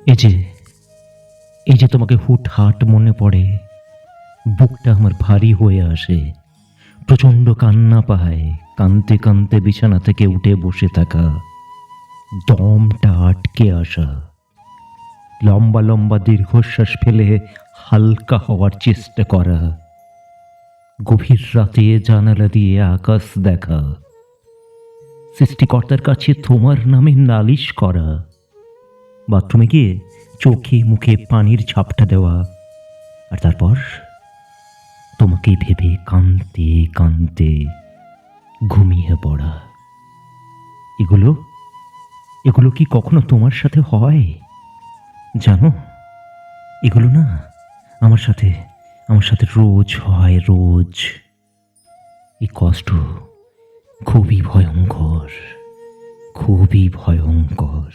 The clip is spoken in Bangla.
এই যে এই যে তোমাকে হুটহাট মনে পড়ে, বুকটা আমার ভারী হয়ে আসে, প্রচণ্ড কান্না পায়। কাঁদতে কাঁদতে বিছানা থেকে উঠে বসে থাকা, দমটা আটকে আসা, লম্বা লম্বা দীর্ঘশ্বাস ফেলে হালকা হওয়ার চেষ্টা করা, গভীর রাতে জানালা দিয়ে আকাশ দেখা, সৃষ্টিকর্তার কাছে তোমার নামে নালিশ করা, বাথরুমে গিয়ে চোখে মুখে পানির ঝাপটা দেওয়া, আর তারপর তোমাকে ভেবে কাঁদতে কাঁদতে ঘুমিয়ে পড়া। এগুলো এগুলো কি কখনো তোমার সাথে হয়? জানো, এগুলো না আমার সাথে আমার সাথে রোজ হয়, রোজ। এই কষ্ট খুবই ভয়ঙ্কর, খুবই ভয়ঙ্কর।